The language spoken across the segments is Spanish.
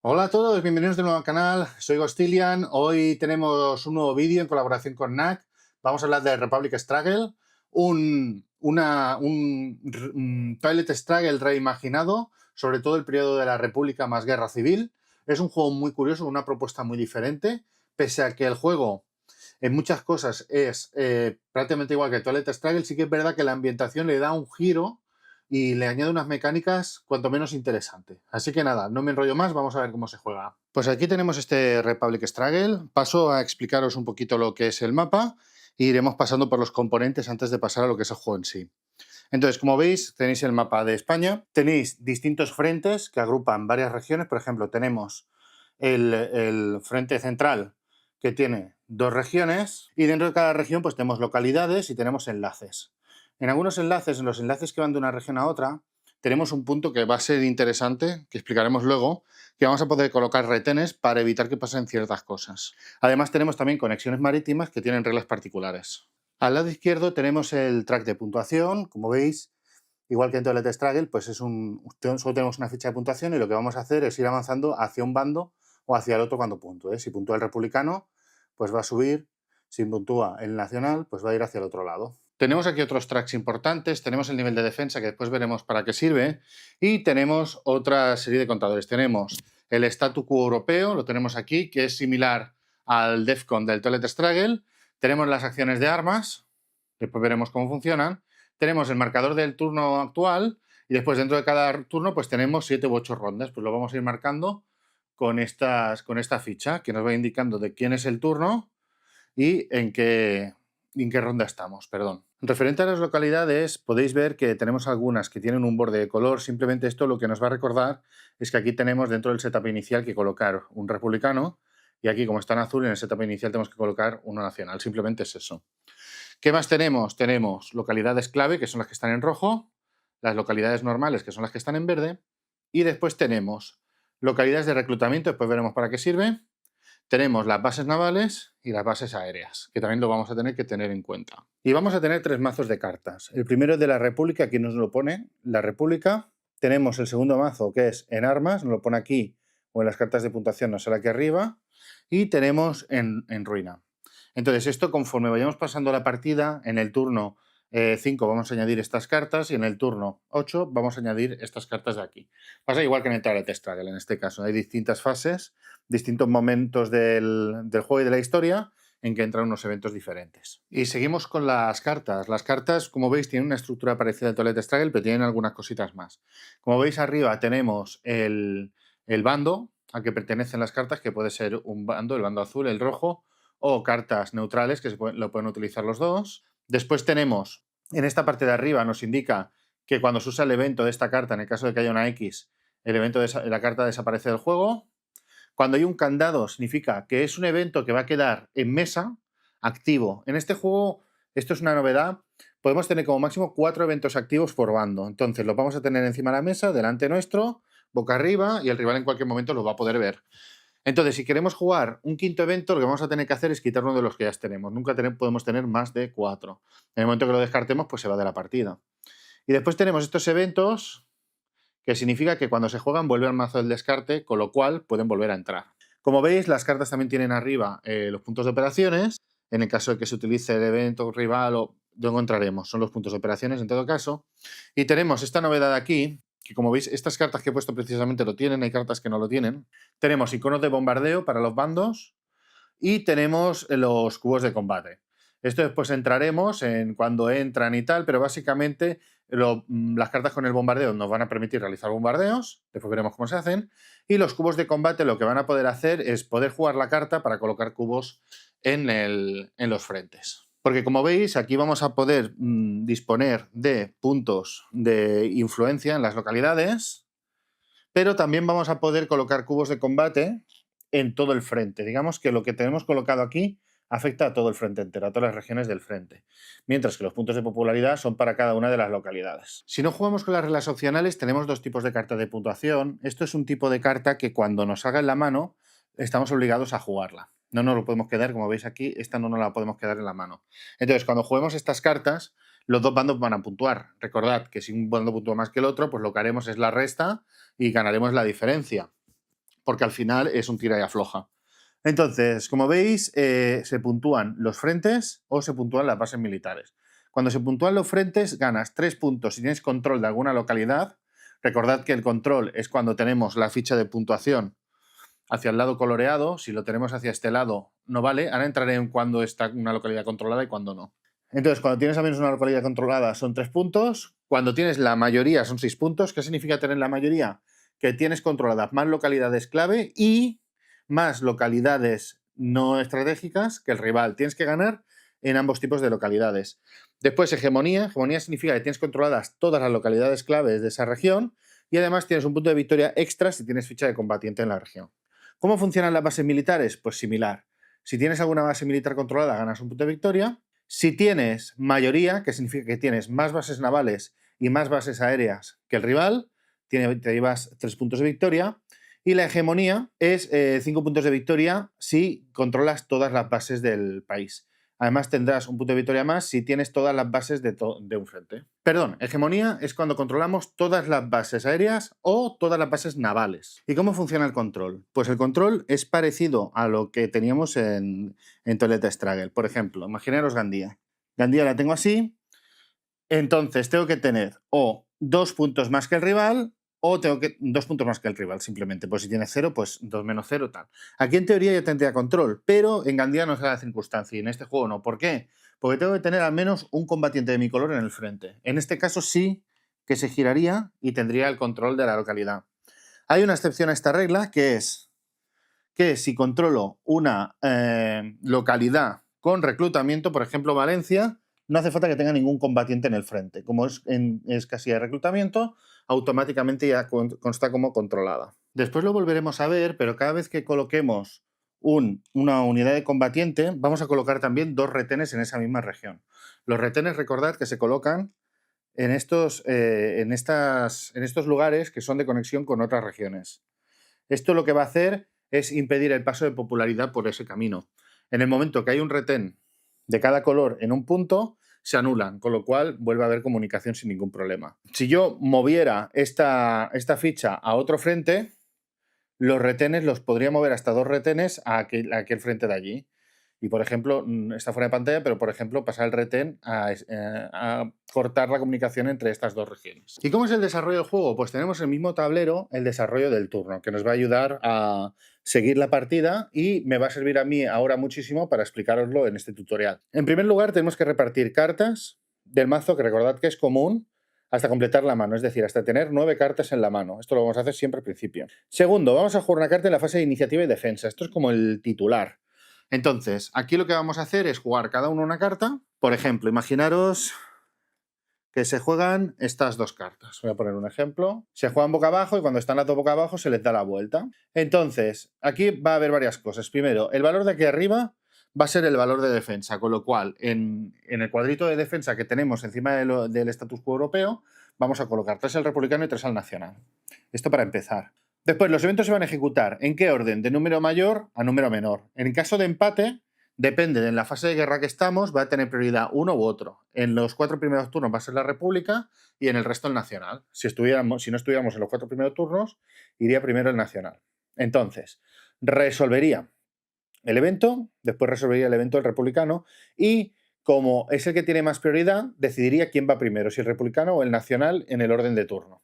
Hola a todos, bienvenidos de nuevo al canal. Soy Gostilian. Hoy tenemos un nuevo vídeo en colaboración con NAC. Vamos a hablar de Republic Struggle, un Toilet Struggle reimaginado sobre todo el periodo de la República más Guerra Civil. Es un juego muy curioso, una propuesta muy diferente, pese a que el juego en muchas cosas es prácticamente igual que Toilet Struggle. Sí que es verdad que la ambientación le da un giro y le añade unas mecánicas cuanto menos interesantes. Así que nada, no me enrollo más, vamos a ver cómo se juega. Pues aquí tenemos este Republic Struggle. Paso a explicaros un poquito lo que es el mapa e iremos pasando por los componentes antes de pasar a lo que es el juego en sí. Entonces, como veis, tenéis el mapa de España, tenéis distintos frentes que agrupan varias regiones. Por ejemplo, tenemos el frente central, que tiene dos regiones, y dentro de cada región pues tenemos localidades y tenemos enlaces. En algunos enlaces, en los enlaces que van de una región a otra, tenemos un punto que va a ser interesante, que explicaremos luego, que vamos a poder colocar retenes para evitar que pasen ciertas cosas. Además, tenemos también conexiones marítimas que tienen reglas particulares. Al lado izquierdo tenemos el track de puntuación. Como veis, igual que en Toilet Struggle, pues solo tenemos una ficha de puntuación y lo que vamos a hacer es ir avanzando hacia un bando o hacia el otro cuando puntúe. Si puntúa el republicano, pues va a subir. Si puntúa el nacional, pues va a ir hacia el otro lado. Tenemos aquí otros tracks importantes. Tenemos el nivel de defensa, que después veremos para qué sirve. Y tenemos otra serie de contadores. Tenemos el statu quo europeo, lo tenemos aquí, que es similar al DEFCON del Toilet Struggle. Tenemos las acciones de armas, después veremos cómo funcionan. Tenemos el marcador del turno actual y después dentro de cada turno pues tenemos 7 u 8 rondas. Pues lo vamos a ir marcando con esta ficha que nos va indicando de quién es el turno y en qué ronda estamos, perdón. Referente a las localidades, podéis ver que tenemos algunas que tienen un borde de color. Simplemente esto lo que nos va a recordar es que aquí tenemos dentro del setup inicial que colocar un republicano y aquí, como está en azul, en el setup inicial tenemos que colocar uno nacional. Simplemente es eso. ¿Qué más tenemos? Tenemos localidades clave, que son las que están en rojo, las localidades normales, que son las que están en verde, y después tenemos localidades de reclutamiento, después veremos para qué sirve. Tenemos las bases navales y las bases aéreas, que también lo vamos a tener que tener en cuenta. Y vamos a tener 3 mazos de cartas. El primero es de la República, aquí nos lo pone, la República. Tenemos el segundo mazo, que es en armas, nos lo pone aquí, o en las cartas de puntuación nos sale aquí arriba. Y tenemos en ruina. Entonces, esto conforme vayamos pasando la partida, en el turno 5 vamos a añadir estas cartas y en el turno 8 vamos a añadir estas cartas de aquí. Pasa igual que en el Toilet Struggle, en este caso. Hay distintas fases, distintos momentos del juego y de la historia en que entran unos eventos diferentes. Y seguimos con las cartas. Las cartas, como veis, tienen una estructura parecida al Toilet Struggle, pero tienen algunas cositas más. Como veis arriba tenemos el bando al que pertenecen las cartas, que puede ser un bando, el bando azul, el rojo, o cartas neutrales, que lo pueden utilizar los dos. Después tenemos, en esta parte de arriba nos indica que cuando se usa el evento de esta carta, en el caso de que haya una X, el evento de la carta desaparece del juego. Cuando hay un candado significa que es un evento que va a quedar en mesa, activo. En este juego, esto es una novedad, podemos tener como máximo 4 eventos activos por bando. Entonces los vamos a tener encima de la mesa, delante nuestro, boca arriba, y el rival en cualquier momento lo va a poder ver. Entonces, si queremos jugar un quinto evento, lo que vamos a tener que hacer es quitar uno de los que ya tenemos. Nunca podemos tener más de 4. En el momento que lo descartemos, pues se va de la partida. Y después tenemos estos eventos, que significa que cuando se juegan vuelve al mazo del descarte, con lo cual pueden volver a entrar. Como veis, las cartas también tienen arriba los puntos de operaciones. En el caso de que se utilice el evento rival, o lo encontraremos, son los puntos de operaciones en todo caso. Y tenemos esta novedad aquí, que como veis, estas cartas que he puesto precisamente lo tienen, hay cartas que no lo tienen. Tenemos iconos de bombardeo para los bandos y tenemos los cubos de combate. Esto después entraremos en cuando entran y tal, pero básicamente las cartas con el bombardeo nos van a permitir realizar bombardeos, después veremos cómo se hacen, y los cubos de combate lo que van a poder hacer es poder jugar la carta para colocar cubos en los frentes. Porque como veis, aquí vamos a poder disponer de puntos de influencia en las localidades, pero también vamos a poder colocar cubos de combate en todo el frente. Digamos que lo que tenemos colocado aquí afecta a todo el frente entero, a todas las regiones del frente, mientras que los puntos de popularidad son para cada una de las localidades. Si no jugamos con las reglas opcionales, tenemos 2 tipos de carta de puntuación. Esto es un tipo de carta que cuando nos haga en la mano estamos obligados a jugarla. No nos lo podemos quedar, como veis aquí, esta no nos la podemos quedar en la mano. Entonces, cuando juguemos estas cartas, los 2 bandos van a puntuar. Recordad que si un bando puntúa más que el otro, pues lo que haremos es la resta y ganaremos la diferencia. porque al final es un tira y afloja. Entonces, como veis, se puntúan los frentes o se puntúan las bases militares. Cuando se puntúan los frentes, ganas 3 puntos si tienes control de alguna localidad. Recordad que el control es cuando tenemos la ficha de puntuación hacia el lado coloreado. Si lo tenemos hacia este lado, no vale. Ahora entraré en cuándo está una localidad controlada y cuándo no. Entonces, cuando tienes al menos una localidad controlada son 3 puntos. Cuando tienes la mayoría son 6 puntos. ¿Qué significa tener la mayoría? Que tienes controladas más localidades clave y más localidades no estratégicas que el rival. Tienes que ganar en ambos tipos de localidades. Después, hegemonía. Hegemonía significa que tienes controladas todas las localidades claves de esa región y además tienes un punto de victoria extra si tienes ficha de combatiente en la región. ¿Cómo funcionan las bases militares? Pues similar. Si tienes alguna base militar controlada, ganas un punto de victoria. Si tienes mayoría, que significa que tienes más bases navales y más bases aéreas que el rival, te llevas 3 puntos de victoria. Y la hegemonía es 5 puntos de victoria si controlas todas las bases del país. Además tendrás un punto de victoria más si tienes todas las bases de un frente. Perdón, hegemonía es cuando controlamos todas las bases aéreas o todas las bases navales. ¿Y cómo funciona el control? Pues el control es parecido a lo que teníamos en Toilet Struggle. Por ejemplo, imaginaros Gandía. Gandía la tengo así, entonces tengo que tener o 2 puntos más que el rival o tengo que 2 puntos más que el rival, simplemente. Pues si tiene 0, pues 2 menos 0, tal. Aquí en teoría yo tendría control, pero en Gandía no es la circunstancia y en este juego no. ¿Por qué? Porque tengo que tener al menos un combatiente de mi color en el frente. En este caso sí que se giraría y tendría el control de la localidad. Hay una excepción a esta regla que es que si controlo una localidad con reclutamiento, por ejemplo Valencia, no hace falta que tenga ningún combatiente en el frente. Como es casilla de reclutamiento, automáticamente ya consta como controlada. Después lo volveremos a ver, pero cada vez que coloquemos una unidad de combatiente, vamos a colocar también 2 retenes en esa misma región. Los retenes, recordad que se colocan en estos lugares que son de conexión con otras regiones. Esto lo que va a hacer es impedir el paso de popularidad por ese camino. En el momento que hay un retén de cada color en un punto, se anulan, con lo cual vuelve a haber comunicación sin ningún problema. Si yo moviera esta ficha a otro frente, los retenes los podría mover hasta 2 retenes a aquel frente de allí. Y, por ejemplo, está fuera de pantalla, pero, por ejemplo, pasar el retén a cortar la comunicación entre estas 2 regiones. ¿Y cómo es el desarrollo del juego? Pues tenemos el mismo tablero, el desarrollo del turno, que nos va a ayudar a seguir la partida y me va a servir a mí ahora muchísimo para explicaroslo en este tutorial. En primer lugar, tenemos que repartir cartas del mazo, que recordad que es común, hasta completar la mano, es decir, hasta tener 9 cartas en la mano. Esto lo vamos a hacer siempre al principio. Segundo, vamos a jugar una carta en la fase de iniciativa y defensa. Esto es como el titular. Entonces, aquí lo que vamos a hacer es jugar cada uno una carta. Por ejemplo, imaginaros que se juegan estas 2 cartas. Voy a poner un ejemplo. Se juegan boca abajo y cuando están las 2 boca abajo se les da la vuelta. Entonces, aquí va a haber varias cosas. Primero, el valor de aquí arriba va a ser el valor de defensa, con lo cual en el cuadrito de defensa que tenemos encima del status quo europeo vamos a colocar 3 al republicano y 3 al nacional. Esto para empezar. Después, los eventos se van a ejecutar. ¿En qué orden? De número mayor a número menor. En caso de empate, depende de la fase de guerra que estamos, va a tener prioridad uno u otro. En los 4 primeros turnos va a ser la República y en el resto el Nacional. Si no estuviéramos en los 4 primeros turnos, iría primero el Nacional. Entonces, resolvería el evento, después resolvería el evento del Republicano y, como es el que tiene más prioridad, decidiría quién va primero, si el Republicano o el Nacional en el orden de turno.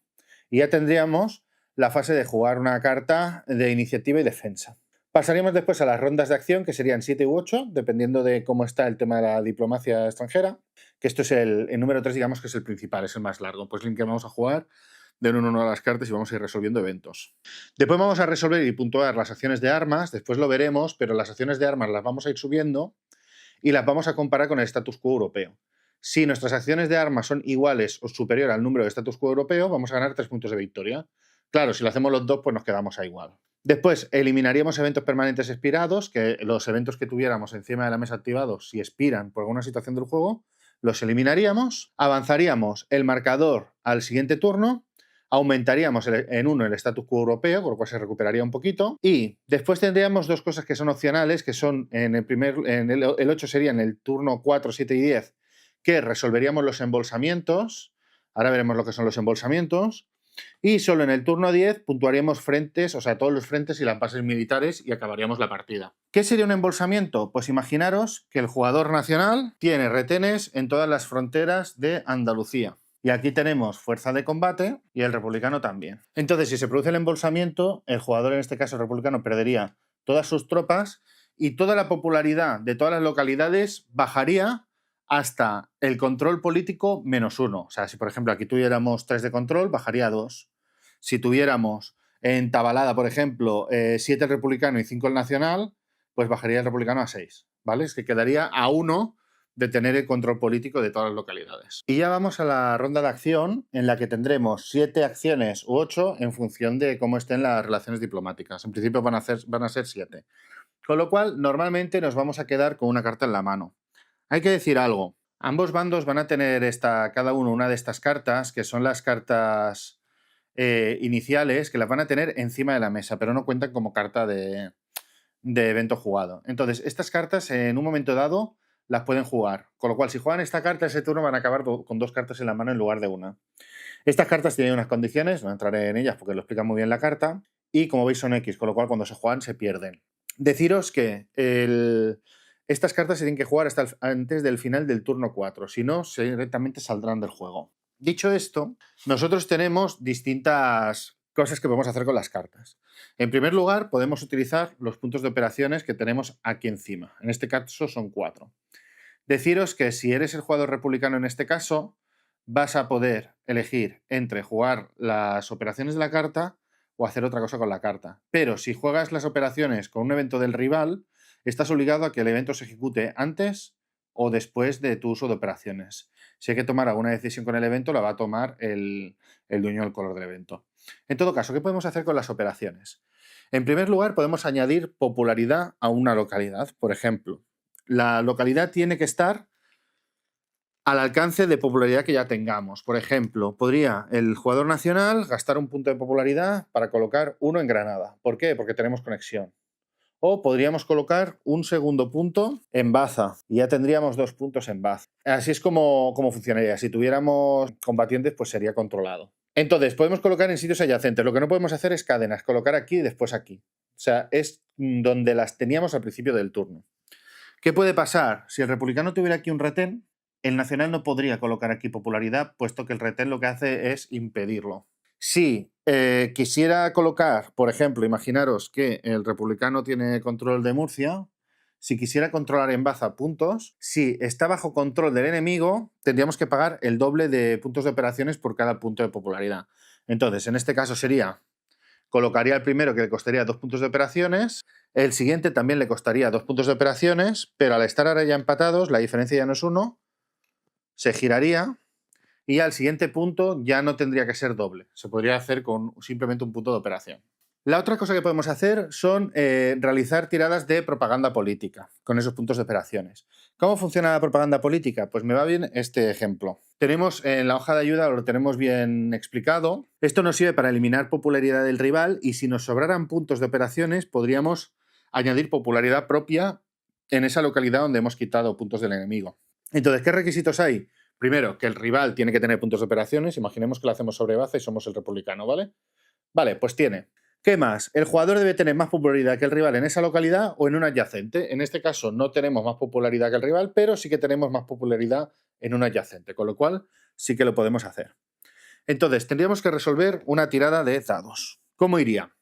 Y ya tendríamos la fase de jugar una carta de iniciativa y defensa. Pasaríamos después a las rondas de acción, que serían 7 u 8, dependiendo de cómo está el tema de la diplomacia extranjera, que esto es el número 3, digamos que es el principal, es el más largo. Pues el que vamos a jugar de uno en uno a las cartas y vamos a ir resolviendo eventos. Después vamos a resolver y puntuar las acciones de armas, después lo veremos, pero las acciones de armas las vamos a ir subiendo y las vamos a comparar con el status quo europeo. Si nuestras acciones de armas son iguales o superior al número de status quo europeo, vamos a ganar 3 puntos de victoria. Claro, si lo hacemos los 2, pues nos quedamos a igual. Después, eliminaríamos eventos permanentes expirados, que los eventos que tuviéramos encima de la mesa activados, si expiran por alguna situación del juego, los eliminaríamos. Avanzaríamos el marcador al siguiente turno, aumentaríamos en 1 el status quo europeo, con lo cual se recuperaría un poquito. Y después tendríamos 2 cosas que son opcionales, que son el 8 sería en el turno 4, 7 y 10, que resolveríamos los embolsamientos. Ahora veremos lo que son los embolsamientos. Y solo en el turno 10 puntuaríamos frentes, o sea, todos los frentes y las bases militares y acabaríamos la partida. ¿Qué sería un embolsamiento? Pues imaginaros que el jugador nacional tiene retenes en todas las fronteras de Andalucía. Y aquí tenemos fuerza de combate y el republicano también. Entonces, si se produce el embolsamiento, el jugador, en este caso republicano, perdería todas sus tropas y toda la popularidad de todas las localidades bajaría hasta el control político -1. O sea, si por ejemplo aquí tuviéramos 3 de control, bajaría a 2. Si tuviéramos en Tabalada, por ejemplo, 7 el republicano y 5 el nacional, pues bajaría el republicano a 6, ¿vale? Es que quedaría a 1 de tener el control político de todas las localidades. Y ya vamos a la ronda de acción, en la que tendremos 7 acciones u 8 en función de cómo estén las relaciones diplomáticas. En principio van a ser 7. Con lo cual, normalmente nos vamos a quedar con una carta en la mano. Hay que decir algo. Ambos bandos van a tener cada uno una de estas cartas, que son las cartas iniciales, que las van a tener encima de la mesa, pero no cuentan como carta de evento jugado. Entonces, estas cartas en un momento dado las pueden jugar. Con lo cual, si juegan esta carta ese turno, van a acabar con 2 cartas en la mano en lugar de una. Estas cartas tienen unas condiciones, no entraré en ellas porque lo explica muy bien la carta, y como veis son X, con lo cual cuando se juegan se pierden. Deciros que estas cartas se tienen que jugar antes del final del turno 4, si no, directamente saldrán del juego. Dicho esto, nosotros tenemos distintas cosas que podemos hacer con las cartas. En primer lugar, podemos utilizar los puntos de operaciones que tenemos aquí encima. En este caso son 4. Deciros que si eres el jugador republicano en este caso, vas a poder elegir entre jugar las operaciones de la carta o hacer otra cosa con la carta. Pero si juegas las operaciones con un evento del rival, estás obligado a que el evento se ejecute antes o después de tu uso de operaciones. Si hay que tomar alguna decisión con el evento, la va a tomar el dueño del color del evento. En todo caso, ¿qué podemos hacer con las operaciones? En primer lugar, podemos añadir popularidad a una localidad. Por ejemplo, la localidad tiene que estar al alcance de popularidad que ya tengamos. Por ejemplo, podría el jugador nacional gastar un punto de popularidad para colocar uno en Granada. ¿Por qué? Porque tenemos conexión. O podríamos colocar un segundo punto en Baza y ya tendríamos 2 puntos en Baza. Así es como funcionaría. Si tuviéramos combatientes, pues sería controlado. Entonces, podemos colocar en sitios adyacentes. Lo que no podemos hacer es cadenas, colocar aquí y después aquí. O sea, es donde las teníamos al principio del turno. ¿Qué puede pasar? Si el republicano tuviera aquí un retén, el nacional no podría colocar aquí popularidad, puesto que el retén lo que hace es impedirlo. Si quisiera colocar, por ejemplo, imaginaros que el republicano tiene control de Murcia, si quisiera controlar en Baza puntos, si está bajo control del enemigo, tendríamos que pagar el doble de puntos de operaciones por cada punto de popularidad. Entonces, en este caso colocaría el primero que le costaría 2 puntos de operaciones, el siguiente también le costaría 2 puntos de operaciones, pero al estar ahora ya empatados, la diferencia ya no es 1, se giraría y al siguiente punto ya no tendría que ser doble. Se podría hacer con simplemente un punto de operación. La otra cosa que podemos hacer son realizar tiradas de propaganda política con esos puntos de operaciones. ¿Cómo funciona la propaganda política? Pues me va bien este ejemplo. Tenemos en la hoja de ayuda, lo tenemos bien explicado. Esto nos sirve para eliminar popularidad del rival y si nos sobraran puntos de operaciones podríamos añadir popularidad propia en esa localidad donde hemos quitado puntos del enemigo. Entonces, ¿qué requisitos hay? Primero, que el rival tiene que tener puntos de operaciones. Imaginemos que lo hacemos sobre Baza y somos el republicano, ¿vale? Vale, pues tiene. ¿Qué más? El jugador debe tener más popularidad que el rival en esa localidad o en una adyacente. En este caso no tenemos más popularidad que el rival, pero sí que tenemos más popularidad en una adyacente, con lo cual sí que lo podemos hacer. Entonces, tendríamos que resolver una tirada de dados. ¿Cómo iría?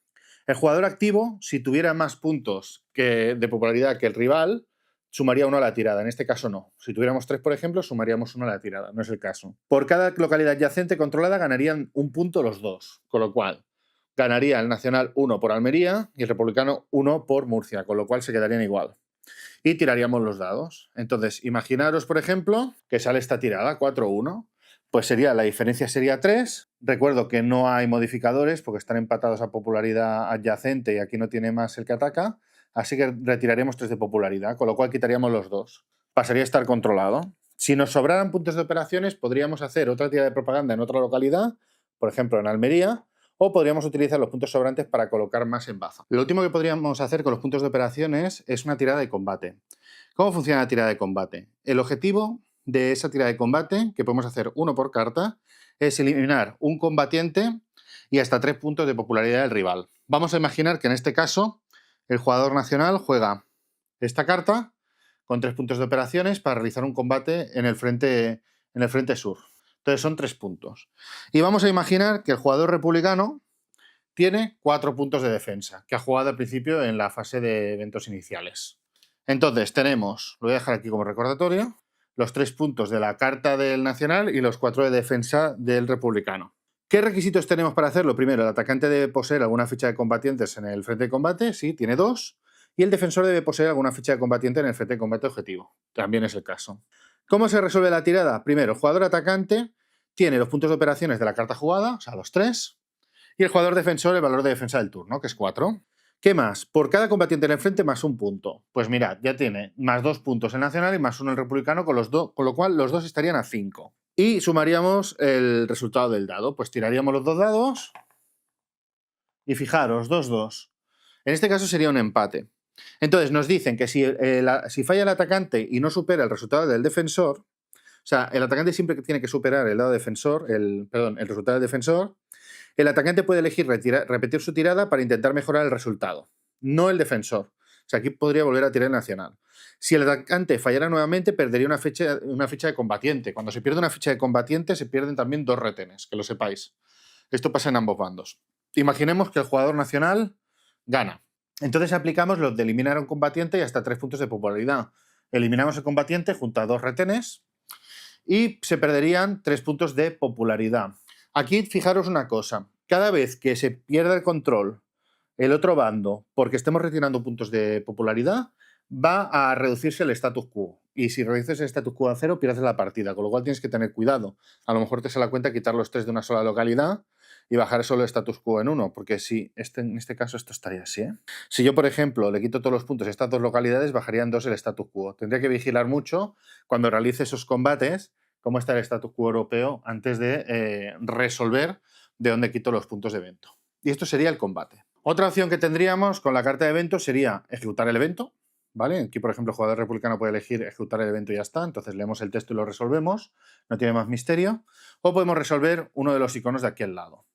El jugador activo, si tuviera más puntos de popularidad que el rival, sumaría 1 a la tirada. En este caso no. Si tuviéramos 3, por ejemplo, sumaríamos 1 a la tirada. No es el caso. Por cada localidad adyacente controlada ganarían un punto los dos, con lo cual ganaría el nacional 1 por Almería y el republicano 1 por Murcia, con lo cual se quedarían igual. Y tiraríamos los dados. Entonces, imaginaros, por ejemplo, que sale esta tirada, 4-1. Pues la diferencia sería 3. Recuerdo que no hay modificadores porque están empatados a popularidad adyacente y aquí no tiene más el que ataca. Así que retiraremos 3 de popularidad, con lo cual quitaríamos los 2. Pasaría a estar controlado. Si nos sobraran puntos de operaciones, podríamos hacer otra tirada de propaganda en otra localidad, por ejemplo en Almería, o podríamos utilizar los puntos sobrantes para colocar más en Baza. Lo último que podríamos hacer con los puntos de operaciones es una tirada de combate. ¿Cómo funciona la tirada de combate? El objetivo de esa tirada de combate, que podemos hacer uno por carta, es eliminar un combatiente y hasta 3 puntos de popularidad del rival. Vamos a imaginar que en este caso el jugador nacional juega esta carta con 3 puntos de operaciones para realizar un combate en el frente sur. Entonces son 3 puntos. Y vamos a imaginar que el jugador republicano tiene 4 puntos de defensa, que ha jugado al principio en la fase de eventos iniciales. Entonces tenemos, lo voy a dejar aquí como recordatorio, los 3 puntos de la carta del nacional y los 4 de defensa del republicano. ¿Qué requisitos tenemos para hacerlo? Primero, el atacante debe poseer alguna ficha de combatientes en el frente de combate, sí, tiene 2, y el defensor debe poseer alguna ficha de combatiente en el frente de combate objetivo, también es el caso. ¿Cómo se resuelve la tirada? Primero, el jugador atacante tiene los puntos de operaciones de la carta jugada, o sea, los 3, y el jugador defensor el valor de defensa del turno, que es 4. ¿Qué más? Por cada combatiente en el frente más un punto. Pues mirad, ya tiene más 2 puntos el nacional y más 1 el republicano, con lo cual los dos estarían a 5. Y sumaríamos el resultado del dado. Pues tiraríamos los 2 dados y fijaros, 2-2. En este caso sería un empate. Entonces nos dicen que si falla el atacante y no supera el resultado del defensor, o sea, el atacante siempre tiene que superar el dado defensor, el resultado del defensor, el atacante puede elegir repetir su tirada para intentar mejorar el resultado, no el defensor. O sea, aquí podría volver a tirar el nacional. Si el atacante fallara nuevamente, perdería una ficha de combatiente. Cuando se pierde una ficha de combatiente, se pierden también 2 retenes, que lo sepáis. Esto pasa en ambos bandos. Imaginemos que el jugador nacional gana. Entonces aplicamos los de eliminar a un combatiente y hasta 3 puntos de popularidad. Eliminamos el combatiente junto a 2 retenes y se perderían 3 puntos de popularidad. Aquí fijaros una cosa, cada vez que se pierda el control el otro bando porque estemos retirando puntos de popularidad, va a reducirse el status quo. Y si reduces el status quo a 0, pierdes la partida, con lo cual tienes que tener cuidado. A lo mejor te sale a cuenta quitar los 3 de una sola localidad y bajar solo el status quo en 1, porque si en este caso esto estaría así. Si yo, por ejemplo, le quito todos los puntos a estas 2 localidades, bajarían 2 el status quo. Tendría que vigilar mucho cuando realice esos combates cómo está el status quo europeo antes de resolver de dónde quito los puntos de evento. Y esto sería el combate. Otra opción que tendríamos con la carta de evento sería ejecutar el evento, ¿vale? Aquí, por ejemplo, el jugador republicano puede elegir ejecutar el evento y ya está. Entonces leemos el texto y lo resolvemos. No tiene más misterio. O podemos resolver uno de los iconos de aquí al lado.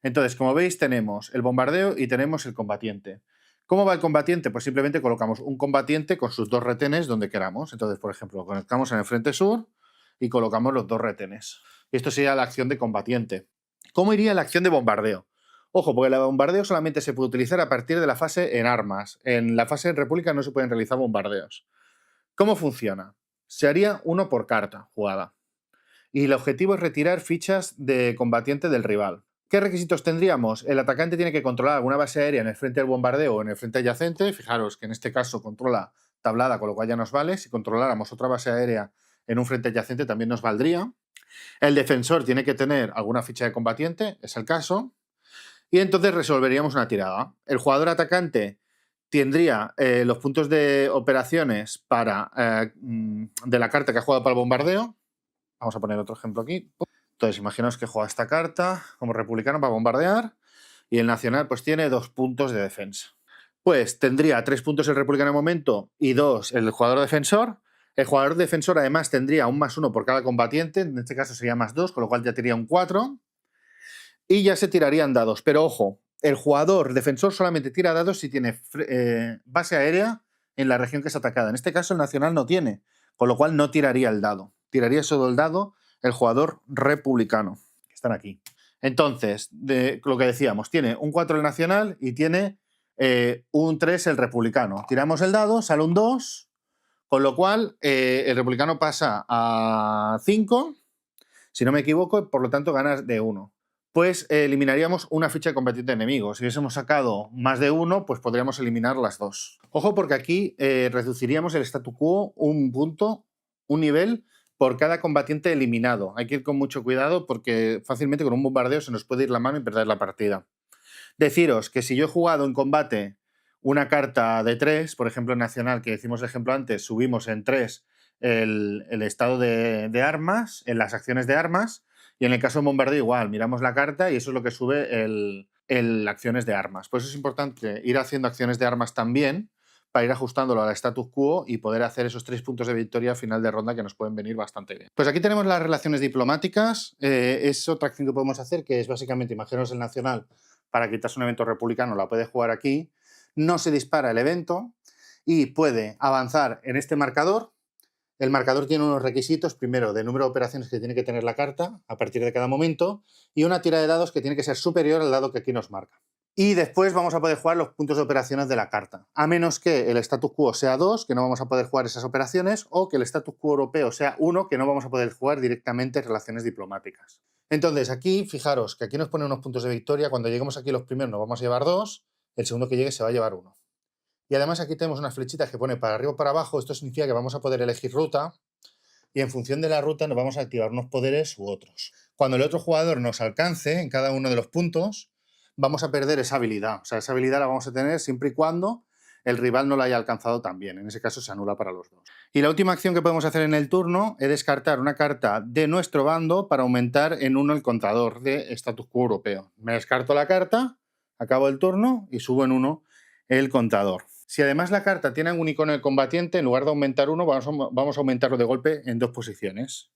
Entonces, como veis, tenemos el bombardeo y tenemos el combatiente. ¿Cómo va el combatiente? Pues simplemente colocamos un combatiente con sus 2 retenes donde queramos. Entonces, por ejemplo, lo conectamos en el frente sur y colocamos los 2 retenes. Y esto sería la acción de combatiente. ¿Cómo iría la acción de bombardeo? Ojo, porque el bombardeo solamente se puede utilizar a partir de la fase en armas. En la fase en república no se pueden realizar bombardeos. ¿Cómo funciona? Se haría uno por carta jugada. Y el objetivo es retirar fichas de combatiente del rival. ¿Qué requisitos tendríamos? El atacante tiene que controlar alguna base aérea en el frente del bombardeo o en el frente adyacente. Fijaros que en este caso controla tablada, con lo cual ya nos vale. Si controláramos otra base aérea en un frente adyacente también nos valdría. El defensor tiene que tener alguna ficha de combatiente, es el caso. Y entonces resolveríamos una tirada. El jugador atacante tendría los puntos de operaciones de la carta que ha jugado para el bombardeo. Vamos a poner otro ejemplo aquí. Entonces, imaginaos que juega esta carta como republicano para bombardear y el nacional pues tiene 2 puntos de defensa. Pues tendría 3 puntos el republicano de momento y 2 el jugador defensor. El jugador defensor además tendría un +1 por cada combatiente, en este caso sería +2, con lo cual ya tendría un 4. Y ya se tirarían dados. Pero ojo, el jugador defensor solamente tira dados si tiene base aérea en la región que es atacada. En este caso el nacional no tiene, con lo cual no tiraría el dado. Tiraría solo el dado el jugador republicano, que están aquí. Entonces, lo que decíamos, tiene un 4 el nacional y tiene un 3 el republicano. Tiramos el dado, sale un 2, con lo cual el republicano pasa a 5, si no me equivoco, por lo tanto ganas de 1. Pues eliminaríamos una ficha de combatiente enemigo. Si hubiésemos sacado más de 1, pues podríamos eliminar las 2. Ojo, porque aquí reduciríamos el statu quo un punto, un nivel, por cada combatiente eliminado. Hay que ir con mucho cuidado porque fácilmente con un bombardeo se nos puede ir la mano y perder la partida. Deciros que si yo he jugado en combate una carta de 3, por ejemplo en Nacional, que decimos el ejemplo antes, subimos en 3 el estado de armas, en las acciones de armas, y en el caso de bombardeo igual, miramos la carta y eso es lo que sube el acciones de armas. Por eso es importante ir haciendo acciones de armas también para ir ajustándolo al status quo y poder hacer esos 3 puntos de victoria a final de ronda que nos pueden venir bastante bien. Pues aquí tenemos las relaciones diplomáticas. Es otra acción que podemos hacer, que es básicamente, imaginaos el nacional, para quitarse un evento republicano, la puede jugar aquí. No se dispara el evento y puede avanzar en este marcador. El marcador tiene unos requisitos, primero, de número de operaciones que tiene que tener la carta a partir de cada momento y una tira de dados que tiene que ser superior al dado que aquí nos marca. Y después vamos a poder jugar los puntos de operaciones de la carta, a menos que el status quo sea 2, que no vamos a poder jugar esas operaciones, o que el status quo europeo sea 1, que no vamos a poder jugar directamente relaciones diplomáticas. Entonces, aquí, fijaros que aquí nos pone unos puntos de victoria. Cuando lleguemos aquí los primeros nos vamos a llevar 2, el segundo que llegue se va a llevar 1. Y además aquí tenemos unas flechitas que pone para arriba o para abajo. Esto significa que vamos a poder elegir ruta y en función de la ruta nos vamos a activar unos poderes u otros. Cuando el otro jugador nos alcance en cada uno de los puntos, vamos a perder esa habilidad. O sea, esa habilidad la vamos a tener siempre y cuando el rival no la haya alcanzado también. En ese caso se anula para los dos. Y la última acción que podemos hacer en el turno es descartar una carta de nuestro bando para aumentar en 1 el contador de status quo europeo. Me descarto la carta, acabo el turno y subo en 1 el contador. Si además la carta tiene un icono de combatiente, en lugar de aumentar 1, vamos a aumentarlo de golpe en 2 posiciones.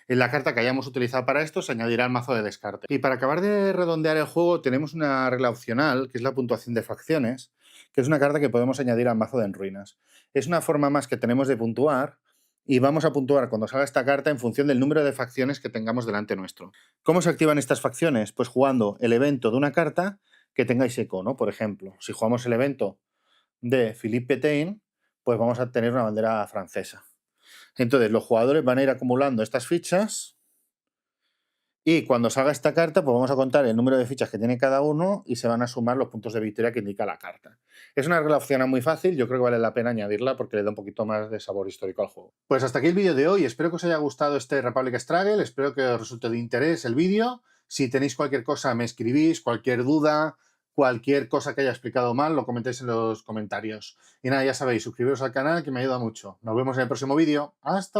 En la carta que hayamos utilizado para esto se añadirá al mazo de descarte. Y para acabar de redondear el juego tenemos una regla opcional, que es la puntuación de facciones, que es una carta que podemos añadir al mazo de En Ruinas. Es una forma más que tenemos de puntuar y vamos a puntuar cuando salga esta carta en función del número de facciones que tengamos delante nuestro. ¿Cómo se activan estas facciones? Pues jugando el evento de una carta que tengáis icono. Por ejemplo, si jugamos el evento de Philippe Pétain, pues vamos a tener una bandera francesa. Entonces los jugadores van a ir acumulando estas fichas y cuando salga esta carta pues vamos a contar el número de fichas que tiene cada uno y se van a sumar los puntos de victoria que indica la carta. Es una regla opcional muy fácil, yo creo que vale la pena añadirla porque le da un poquito más de sabor histórico al juego. Pues hasta aquí el vídeo de hoy, espero que os haya gustado este Republic Struggle, espero que os resulte de interés el vídeo. Si tenéis cualquier cosa me escribís, cualquier duda, cualquier cosa que haya explicado mal, lo comentéis en los comentarios. Y nada, ya sabéis, suscribiros al canal que me ayuda mucho. Nos vemos en el próximo vídeo. ¡Hasta luego!